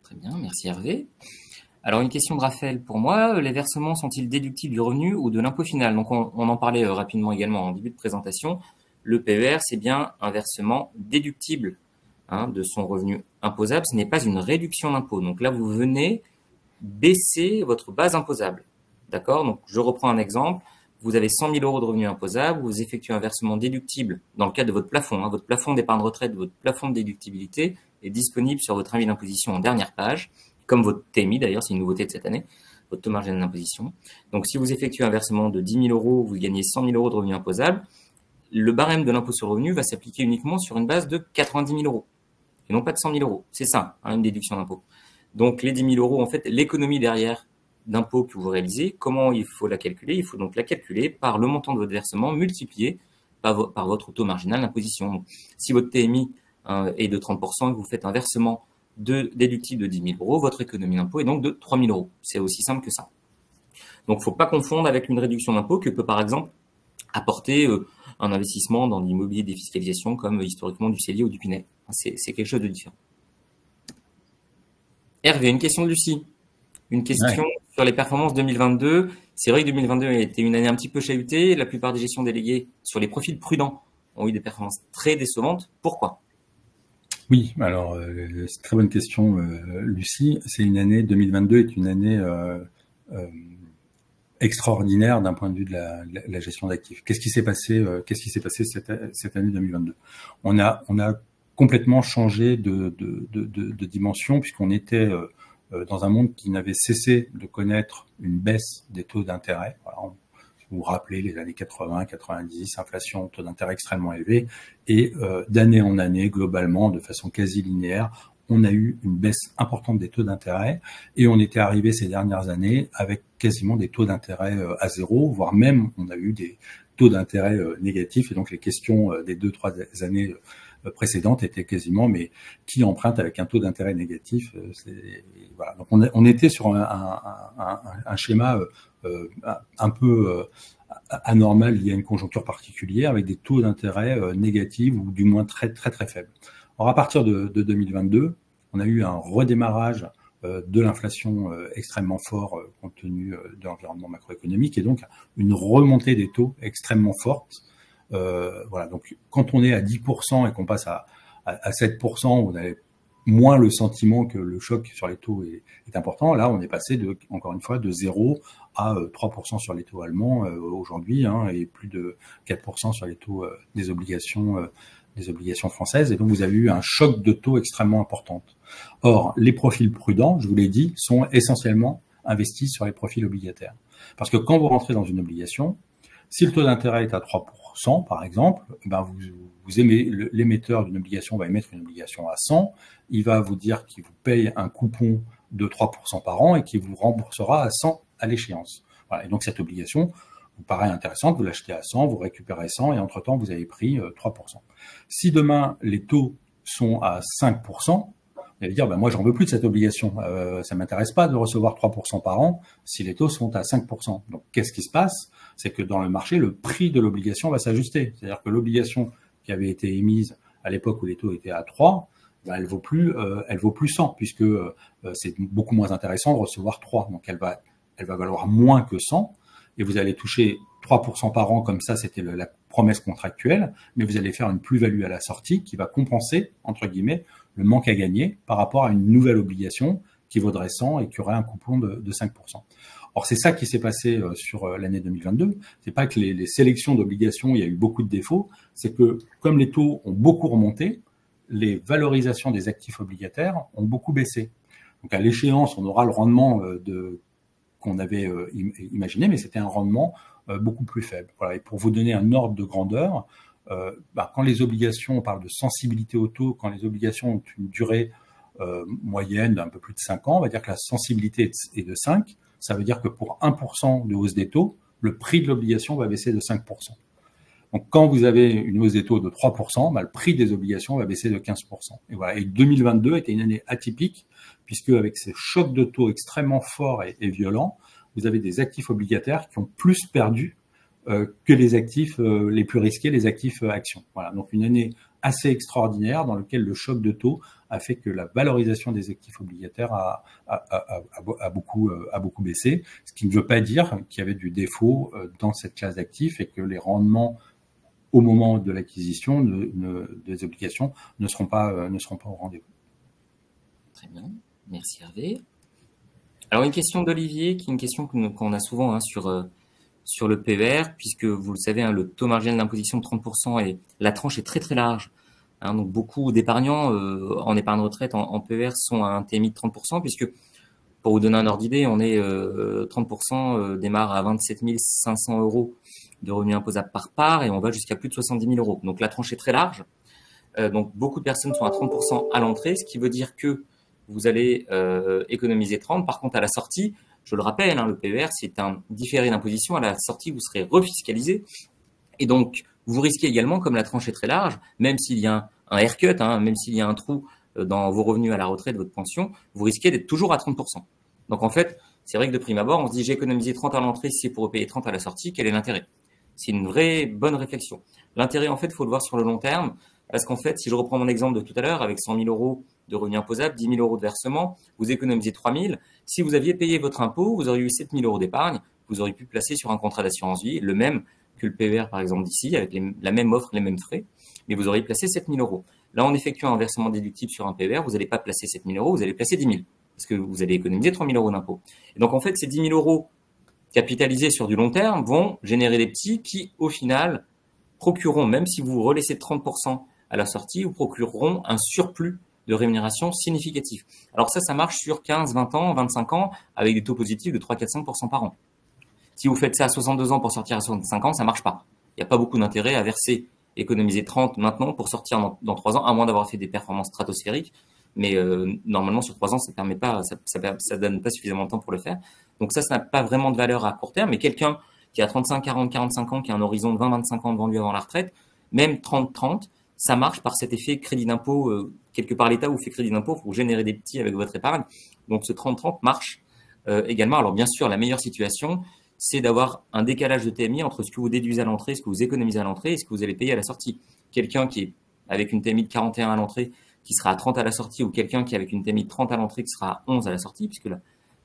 [SPEAKER 1] Très bien, merci Hervé. Alors une question de Raphaël pour moi, les versements sont-ils déductibles du revenu ou de l'impôt final? Donc on en parlait rapidement également en début de présentation. Le PER, c'est bien un versement déductible de son revenu imposable, ce n'est pas une réduction d'impôt. Donc là, vous venez baisser votre base imposable. D'accord? Donc, je reprends un exemple. Vous avez 100 000 euros de revenus imposables, vous effectuez un versement déductible dans le cadre de votre plafond. Votre plafond d'épargne retraite, votre plafond de déductibilité est disponible sur votre avis d'imposition en dernière page, comme votre TMI d'ailleurs, c'est une nouveauté de cette année, votre taux marginal d'imposition. Donc, si vous effectuez un versement de 10 000 euros, vous gagnez 100 000 euros de revenus imposables, le barème de l'impôt sur le revenu va s'appliquer uniquement sur une base de 90 000 euros et non pas de 100 000 euros. C'est ça, une déduction d'impôt. Donc, les 10 000 euros, en fait, l'économie derrière d'impôt que vous réalisez, comment il faut la calculer? Il faut donc la calculer par le montant de votre versement multiplié par votre taux marginal d'imposition. Donc, si votre TMI est de 30% et que vous faites un versement déductible de 10 000 euros, votre économie d'impôt est donc de 3 000 euros. C'est aussi simple que ça. Donc, il ne faut pas confondre avec une réduction d'impôt que peut par exemple apporter un investissement dans l'immobilier de défiscalisation comme historiquement du CELI ou du Pinel. C'est quelque chose de différent. Hervé, une question de Lucie. Une question sur les performances 2022. C'est vrai que 2022 a été une année un petit peu chahutée. La plupart des gestions déléguées sur les profils prudents ont eu des performances très décevantes. Pourquoi?
[SPEAKER 2] Oui, alors c'est une très bonne question, Lucie. C'est une année 2022 est une année extraordinaire d'un point de vue de la gestion d'actifs. Qu'est-ce qui s'est passé cette année 2022? On a complètement changé de dimension puisqu'on était dans un monde qui n'avait cessé de connaître une baisse des taux d'intérêt. Voilà, si vous vous rappelez les années 80, 90, inflation, taux d'intérêt extrêmement élevé, et d'année en année, globalement, de façon quasi linéaire, on a eu une baisse importante des taux d'intérêt, et on était arrivé ces dernières années avec quasiment des taux d'intérêt à zéro, voire même on a eu des taux d'intérêt négatifs, et donc les questions des 2-3 années précédentes étaient quasiment, mais qui emprunte avec un taux d'intérêt négatif? Voilà. Donc on était sur un schéma un peu anormal lié à une conjoncture particulière avec des taux d'intérêt négatifs ou du moins très très très faibles. Alors à partir de 2022, on a eu un redémarrage de l'inflation extrêmement fort compte tenu de l'environnement macroéconomique et donc une remontée des taux extrêmement forte. Voilà, donc quand on est à 10% et qu'on passe à 7%, on a moins le sentiment que le choc sur les taux est important. Là, on est passé encore une fois de 0 à 3% sur les taux allemands aujourd'hui, et plus de 4% sur les taux des obligations françaises. Et donc, vous avez eu un choc de taux extrêmement important. Or, les profils prudents, je vous l'ai dit, sont essentiellement investis sur les profils obligataires. Parce que quand vous rentrez dans une obligation, si le taux d'intérêt est à 3%, 100, par exemple, ben l'émetteur d'une obligation va émettre une obligation à 100. Il va vous dire qu'il vous paye un coupon de 3% par an et qu'il vous remboursera à 100 à l'échéance. Voilà. Et donc, cette obligation vous paraît intéressante, vous l'achetez à 100, vous récupérez 100 et entre-temps, vous avez pris 3%. Si demain, les taux sont à 5%, vous allez dire, ben moi, j'en veux plus de cette obligation. Ça m'intéresse pas de recevoir 3% par an si les taux sont à 5%. Donc, qu'est-ce qui se passe? C'est que dans le marché, le prix de l'obligation va s'ajuster. C'est-à-dire que l'obligation qui avait été émise à l'époque où les taux étaient à 3, ben, elle vaut plus 100 puisque c'est beaucoup moins intéressant de recevoir 3. Donc, elle va valoir moins que 100 et vous allez toucher 3% par an comme ça, c'était la promesse contractuelle, mais vous allez faire une plus-value à la sortie qui va compenser, entre guillemets, le manque à gagner par rapport à une nouvelle obligation qui vaudrait 100 et qui aurait un coupon de 5%. Or, c'est ça qui s'est passé sur l'année 2022. C'est pas que les sélections d'obligations, il y a eu beaucoup de défauts, c'est que comme les taux ont beaucoup remonté, les valorisations des actifs obligataires ont beaucoup baissé. Donc, à l'échéance, on aura le rendement qu'on avait imaginé, mais c'était un rendement beaucoup plus faible. Voilà. Et pour vous donner un ordre de grandeur, quand les obligations, on parle de sensibilité au taux, quand les obligations ont une durée moyenne d'un peu plus de 5 ans, on va dire que la sensibilité est de 5. Ça veut dire que pour 1% de hausse des taux, le prix de l'obligation va baisser de 5%. Donc, quand vous avez une hausse des taux de 3%, le prix des obligations va baisser de 15%. Et voilà. Et 2022 était une année atypique, puisque avec ces chocs de taux extrêmement forts et violents, vous avez des actifs obligataires qui ont plus perdu que les actifs les plus risqués, les actifs actions. Voilà. Donc, une année assez extraordinaire dans laquelle le choc de taux a fait que la valorisation des actifs obligataires a beaucoup baissé, ce qui ne veut pas dire qu'il y avait du défaut dans cette classe d'actifs et que les rendements au moment de l'acquisition des obligations ne seront pas au rendez-vous.
[SPEAKER 1] Très bien, merci Hervé. Alors une question d'Olivier, qui est une question qu'on a souvent sur le PER, puisque vous le savez, le taux marginal d'imposition de 30% et la tranche est très très large. Donc beaucoup d'épargnants en épargne retraite, en PER, sont à un TMI de 30%, puisque pour vous donner un ordre d'idée, on est 30% démarre à 27 500 € de revenus imposables par part et on va jusqu'à plus de 70 000 €. Donc la tranche est très large. Donc beaucoup de personnes sont à 30% à l'entrée, ce qui veut dire que vous allez économiser 30. Par contre, à la sortie, je le rappelle, le PER, c'est un différé d'imposition. À la sortie, vous serez refiscalisé. Et donc, vous risquez également, comme la tranche est très large, même s'il y a un haircut, même s'il y a un trou dans vos revenus à la retraite, votre pension, vous risquez d'être toujours à 30%. Donc en fait, c'est vrai que de prime abord, on se dit j'ai économisé 30 à l'entrée, si c'est pour repayer 30 à la sortie, quel est l'intérêt? C'est une vraie bonne réflexion. L'intérêt, en fait, il faut le voir sur le long terme, parce qu'en fait, si je reprends mon exemple de tout à l'heure, avec 100 000 € de revenus imposables, 10 000 € de versement, vous économisez 3 000. Si vous aviez payé votre impôt, vous auriez eu 7 000 € d'épargne, vous auriez pu placer sur un contrat d'assurance vie, le même que le PER, par exemple, d'ici, avec la même offre, les mêmes frais, mais vous auriez placé 7 000 €. Là, en effectuant un versement déductible sur un PER, vous n'allez pas placer 7 000 €, vous allez placer 10 000, parce que vous allez économiser 3 000 € d'impôt. Et donc, en fait, ces 10 000 € capitalisés sur du long terme vont générer des petits qui, au final, procureront, même si vous relaissez 30% à la sortie, vous procureront un surplus de rémunération significatif. Alors ça marche sur 15, 20 ans, 25 ans, avec des taux positifs de 3, 4, 5% par an. Si vous faites ça à 62 ans pour sortir à 65 ans, ça marche pas. Il n'y a pas beaucoup d'intérêt à verser, économiser 30 maintenant pour sortir dans 3 ans, à moins d'avoir fait des performances stratosphériques. Mais normalement, sur 3 ans, ça permet pas, ça donne pas suffisamment de temps pour le faire. Donc ça n'a pas vraiment de valeur à court terme. Mais quelqu'un qui a 35, 40, 45 ans, qui a un horizon de 20, 25 ans devant lui avant la retraite, même 30, 30, ça marche par cet effet crédit d'impôt. Quelque part, l'État vous fait crédit d'impôt pour générer des petits avec votre épargne. Donc ce 30-30 marche également. Alors bien sûr, la meilleure situation, c'est d'avoir un décalage de TMI entre ce que vous déduisez à l'entrée, ce que vous économisez à l'entrée et ce que vous allez payer à la sortie. Quelqu'un qui est avec une TMI de 41 à l'entrée, qui sera à 30 à la sortie, ou quelqu'un qui est avec une TMI de 30 à l'entrée, qui sera à 11 à la sortie, puisque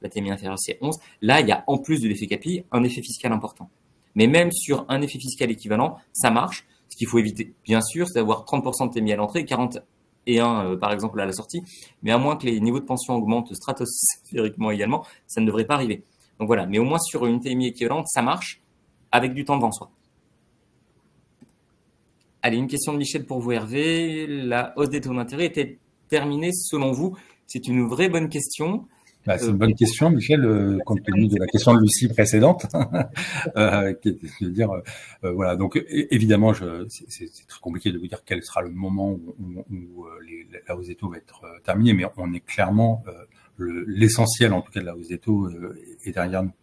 [SPEAKER 1] la TMI inférieure, c'est 11. Là, il y a en plus de l'effet CAPI, un effet fiscal important. Mais même sur un effet fiscal équivalent, ça marche. Ce qu'il faut éviter, bien sûr, c'est d'avoir 30% de TMI à l'entrée, 41 par exemple à la sortie. Mais à moins que les niveaux de pension augmentent stratosphériquement également, ça ne devrait pas arriver. Donc voilà, mais au moins sur une TMI équivalente, ça marche avec du temps devant soi. Allez, une question de Michel pour vous, Hervé. La hausse des taux d'intérêt était terminée selon vous? C'est une vraie bonne question.
[SPEAKER 2] Bah, c'est une bonne question, Michel, compte tenu de la question de Lucie précédente. Voilà. Donc, évidemment, c'est très compliqué de vous dire quel sera le moment où la hausse des taux va être terminée, mais on est clairement l'essentiel, en tout cas, de la hausse des taux est derrière nous.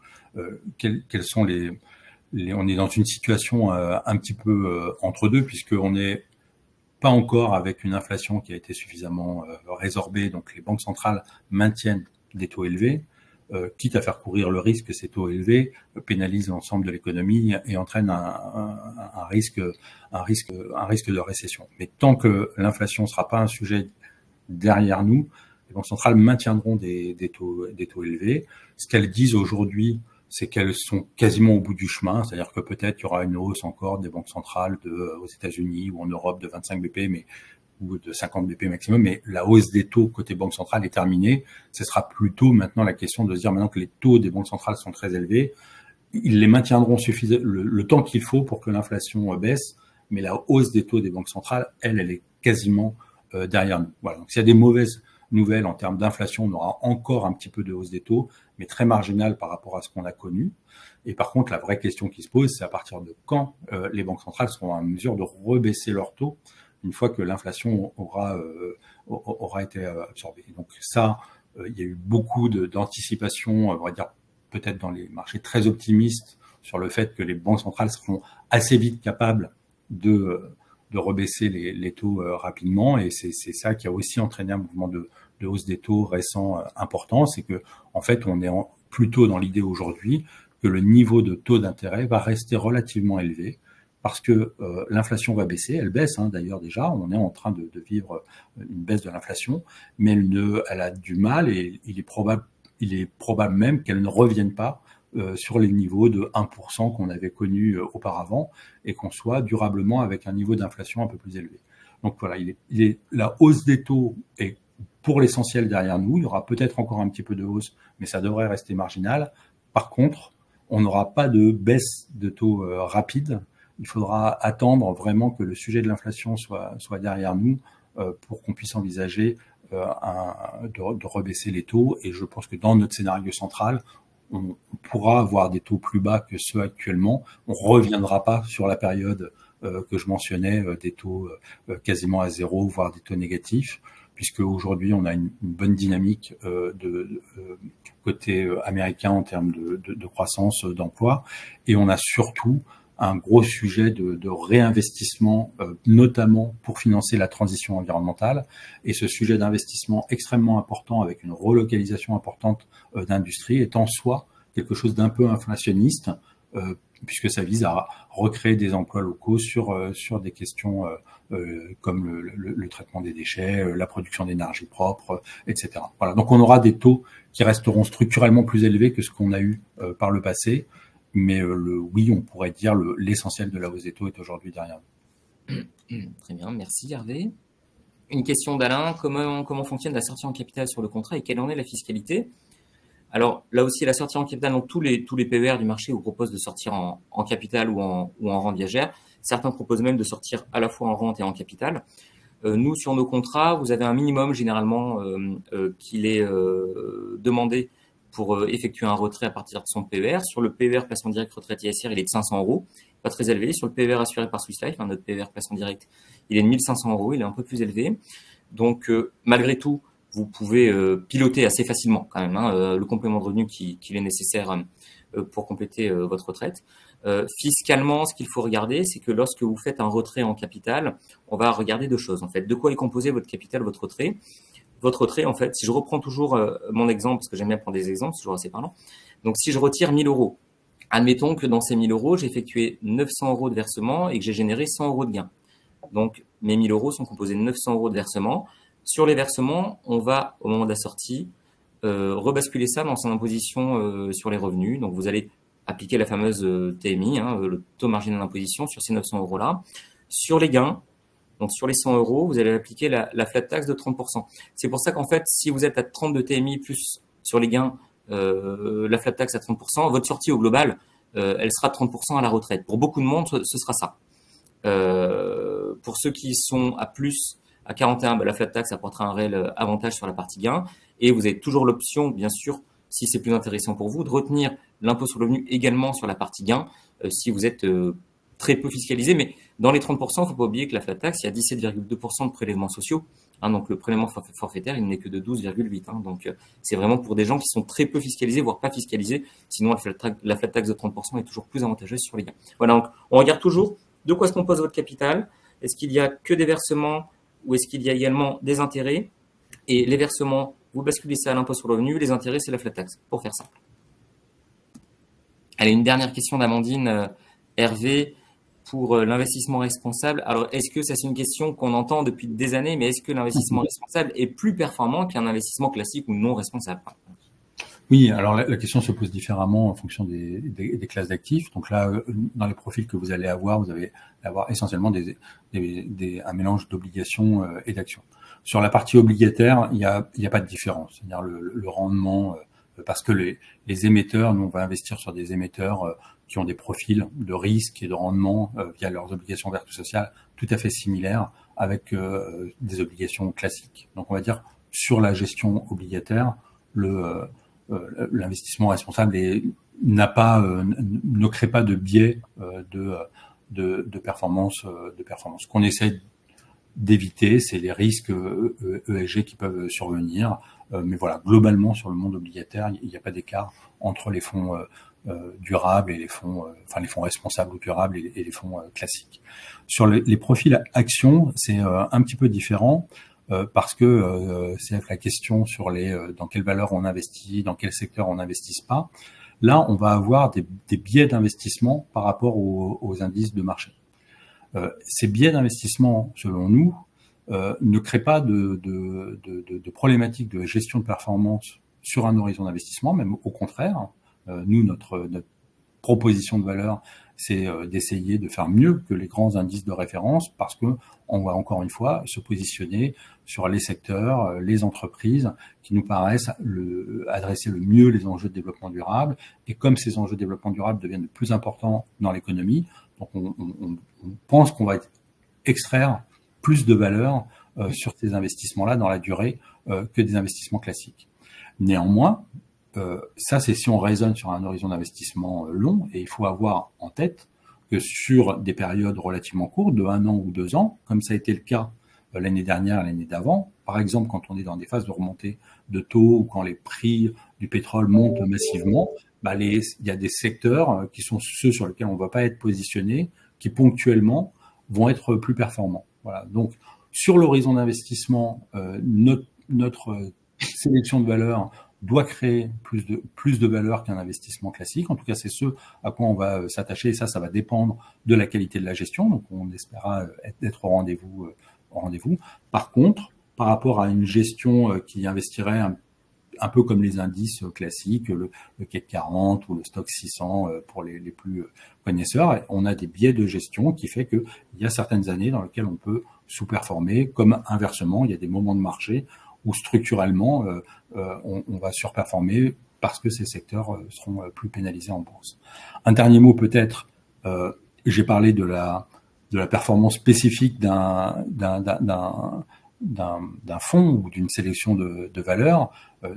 [SPEAKER 2] Quels sont on est dans une situation un petit peu entre deux, puisqu'on n'est pas encore avec une inflation qui a été suffisamment résorbée, donc les banques centrales maintiennent des taux élevés, quitte à faire courir le risque que ces taux élevés pénalisent l'ensemble de l'économie et entraînent un risque de récession. Mais tant que l'inflation ne sera pas un sujet derrière nous, les banques centrales maintiendront des taux élevés. Ce qu'elles disent aujourd'hui, c'est qu'elles sont quasiment au bout du chemin, c'est-à-dire que peut-être il y aura une hausse encore des banques centrales aux États-Unis ou en Europe de 25 BP, ou de 50 BP maximum, mais la hausse des taux côté banque centrale est terminée. Ce sera plutôt maintenant la question de se dire, maintenant que les taux des banques centrales sont très élevés, ils les maintiendront le temps qu'il faut pour que l'inflation baisse, mais la hausse des taux des banques centrales, elle est quasiment derrière nous. Voilà. Donc s'il y a des mauvaises nouvelles en termes d'inflation, on aura encore un petit peu de hausse des taux, mais très marginale par rapport à ce qu'on a connu. Et par contre, la vraie question qui se pose, c'est à partir de quand les banques centrales seront en mesure de rebaisser leurs taux une fois que l'inflation aura été absorbée. Donc ça, il y a eu beaucoup d'anticipation, on va dire peut-être dans les marchés très optimistes sur le fait que les banques centrales seront assez vite capables de rebaisser les taux rapidement, et c'est ça qui a aussi entraîné un mouvement de hausse des taux récent important. C'est que en fait on est plutôt dans l'idée aujourd'hui que le niveau de taux d'intérêt va rester relativement élevé parce que l'inflation va baisser, elle baisse d'ailleurs déjà, on est en train de vivre une baisse de l'inflation, mais elle a du mal et il est probable même qu'elle ne revienne pas sur les niveaux de 1% qu'on avait connus auparavant et qu'on soit durablement avec un niveau d'inflation un peu plus élevé. Donc voilà, la hausse des taux est pour l'essentiel derrière nous. Il y aura peut-être encore un petit peu de hausse, mais ça devrait rester marginal. Par contre, on n'aura pas de baisse de taux rapide. Il faudra attendre vraiment que le sujet de l'inflation soit derrière nous pour qu'on puisse envisager de rebaisser les taux. Et je pense que dans notre scénario central, on pourra avoir des taux plus bas que ceux actuellement. On ne reviendra pas sur la période que je mentionnais, des taux quasiment à zéro, voire des taux négatifs, puisque aujourd'hui on a une bonne dynamique côté américain en termes de croissance d'emploi, et on a surtout un gros sujet de réinvestissement, notamment pour financer la transition environnementale. Et ce sujet d'investissement extrêmement important, avec une relocalisation importante d'industrie, est en soi quelque chose d'un peu inflationniste, puisque ça vise à recréer des emplois locaux sur des questions comme le traitement des déchets, la production d'énergie propre, etc. Voilà. Donc on aura des taux qui resteront structurellement plus élevés que ce qu'on a eu par le passé. Mais oui, on pourrait dire l'essentiel de la hausse des taux est aujourd'hui derrière nous.
[SPEAKER 1] Très bien, merci Hervé. Une question d'Alain, comment fonctionne la sortie en capital sur le contrat et quelle en est la fiscalité? Alors là aussi, la sortie en capital, donc tous les PER du marché vous proposent de sortir en capital ou en rente viagère. Certains proposent même de sortir à la fois en rente et en capital. Nous, sur nos contrats, vous avez un minimum généralement qu'il est demandé pour effectuer un retrait à partir de son PER. Sur le PER placement direct retraite ISR, il est de 500 €, pas très élevé. Sur le PER assuré par Swiss Life, notre PER placement direct, il est de 1500 €, il est un peu plus élevé. Donc, malgré tout, vous pouvez piloter assez facilement quand même le complément de revenu qu'il est nécessaire pour compléter votre retraite. Fiscalement, ce qu'il faut regarder, c'est que lorsque vous faites un retrait en capital, on va regarder deux choses en fait. De quoi est composé votre capital, votre retrait? Votre retrait, en fait, si je reprends toujours mon exemple, parce que j'aime bien prendre des exemples, c'est toujours assez parlant. Donc, si je retire 1000 €, admettons que dans ces 1000 €, j'ai effectué 900 € de versement et que j'ai généré 100 € de gain. Donc, mes 1000 € sont composés de 900 € de versement. Sur les versements, on va, au moment de la sortie, rebasculer ça dans son imposition sur les revenus. Donc, vous allez appliquer la fameuse TMI, le taux marginal d'imposition, sur ces 900 € là. Sur les gains, donc sur les 100 €, vous allez appliquer la flat tax de 30%. C'est pour ça qu'en fait, si vous êtes à 30 de TMI plus sur les gains, la flat tax à 30%, votre sortie au global, elle sera 30% à la retraite. Pour beaucoup de monde, ce sera ça. Pour ceux qui sont à plus, À 41, la flat tax apportera un réel avantage sur la partie gain. Et vous avez toujours l'option, bien sûr, si c'est plus intéressant pour vous, de retenir l'impôt sur le revenu également sur la partie gain, si vous êtes très peu fiscalisé. Mais dans les 30%, il ne faut pas oublier que la flat tax, il y a 17,2% de prélèvements sociaux. Donc le prélèvement forfaitaire, il n'est que de 12,8. Donc c'est vraiment pour des gens qui sont très peu fiscalisés, voire pas fiscalisés. Sinon, la flat tax de 30% est toujours plus avantageuse sur les gains. Voilà, donc on regarde toujours de quoi se compose votre capital. Est-ce qu'il y a que des versements ou est-ce qu'il y a également des intérêts? Et les versements, vous basculez ça à l'impôt sur le revenu. Les intérêts, c'est la flat tax, pour faire simple. Allez, une dernière question d'Amandine Hervé pour l'investissement responsable. Alors, est-ce que ça, c'est une question qu'on entend depuis des années, mais est-ce que l'investissement responsable est plus performant qu'un investissement classique ou non responsable?
[SPEAKER 2] Oui, alors la question se pose différemment en fonction des classes d'actifs. Donc là, dans les profils que vous allez avoir, vous allez avoir essentiellement un mélange d'obligations et d'actions. Sur la partie obligataire, il y a pas de différence. C'est-à-dire le rendement, parce que les émetteurs, nous on va investir sur des émetteurs qui ont des profils de risque et de rendement via leurs obligations vertu sociales tout à fait similaires avec des obligations classiques. Donc on va dire sur la gestion obligataire, l'investissement responsable ne crée pas de biais de performance. Ce qu'on essaie d'éviter, c'est les risques ESG qui peuvent survenir. Mais voilà, globalement sur le monde obligataire, il n'y a pas d'écart entre les fonds durables et les fonds responsables ou durables et les fonds classiques. Sur les profils actions, c'est un petit peu différent. Parce que c'est la question sur dans quelle valeur on investit, dans quel secteur on n'investisse pas. Là, on va avoir des biais d'investissement par rapport aux indices de marché. Ces biais d'investissement, selon nous, ne créent pas de problématiques de gestion de performance sur un horizon d'investissement, même au contraire. Nous, notre proposition de valeur, c'est d'essayer de faire mieux que les grands indices de référence parce que on va encore une fois se positionner sur les secteurs, les entreprises qui nous paraissent adresser le mieux les enjeux de développement durable. Et comme ces enjeux de développement durable deviennent de plus importants dans l'économie, donc on pense qu'on va extraire plus de valeur sur ces investissements-là dans la durée que des investissements classiques. Néanmoins, ça, c'est si on raisonne sur un horizon d'investissement long, et il faut avoir en tête que sur des périodes relativement courtes, de 1 an ou 2 ans, comme ça a été le cas l'année dernière et l'année d'avant, par exemple quand on est dans des phases de remontée de taux ou quand les prix du pétrole montent massivement, il y a des secteurs qui sont ceux sur lesquels on ne va pas être positionné, qui ponctuellement vont être plus performants. Voilà. Donc, sur l'horizon d'investissement, notre sélection de valeurs doit créer plus de valeur qu'un investissement classique. En tout cas, c'est ce à quoi on va s'attacher et ça va dépendre de la qualité de la gestion. Donc, on espérera être au rendez-vous. Par contre, par rapport à une gestion qui investirait un peu comme les indices classiques, le CAC 40 ou le Stock 600 pour les plus connaisseurs, on a des biais de gestion qui fait qu'il y a certaines années dans lesquelles on peut sous-performer, comme inversement, il y a des moments de marché où structurellement, on va surperformer parce que ces secteurs seront plus pénalisés en bourse. Un dernier mot peut-être, j'ai parlé de la performance spécifique d'un fonds ou d'une sélection de valeurs.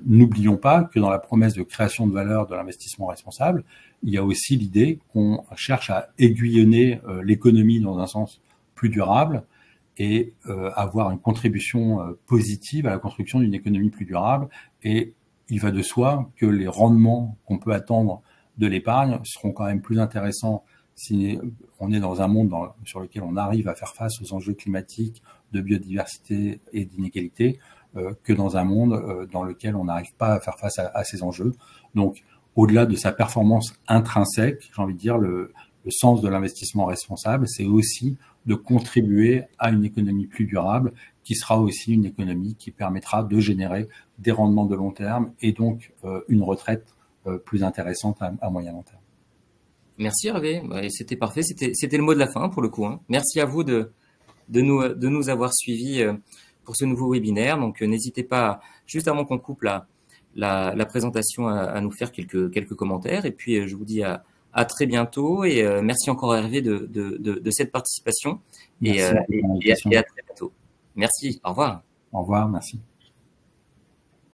[SPEAKER 2] N'oublions pas que dans la promesse de création de valeur de l'investissement responsable, il y a aussi l'idée qu'on cherche à aiguillonner l'économie dans un sens plus durable et avoir une contribution positive à la construction d'une économie plus durable. Et il va de soi que les rendements qu'on peut attendre de l'épargne seront quand même plus intéressants si on est dans un monde sur lequel on arrive à faire face aux enjeux climatiques, de biodiversité et d'inégalité, que dans un monde dans lequel on n'arrive pas à faire face à ces enjeux. Donc, au-delà de sa performance intrinsèque, j'ai envie de dire, le sens de l'investissement responsable, c'est aussi de contribuer à une économie plus durable, qui sera aussi une économie qui permettra de générer des rendements de long terme et donc une retraite plus intéressante à moyen long terme.
[SPEAKER 1] Merci Hervé, c'était parfait, c'était le mot de la fin pour le coup. Merci à vous de nous avoir suivis pour ce nouveau webinaire. Donc n'hésitez pas, juste avant qu'on coupe la présentation, à nous faire quelques commentaires. Et puis je vous dis à très bientôt et merci encore Hervé de cette participation et à très bientôt. Merci. Au revoir.
[SPEAKER 2] Au revoir, merci.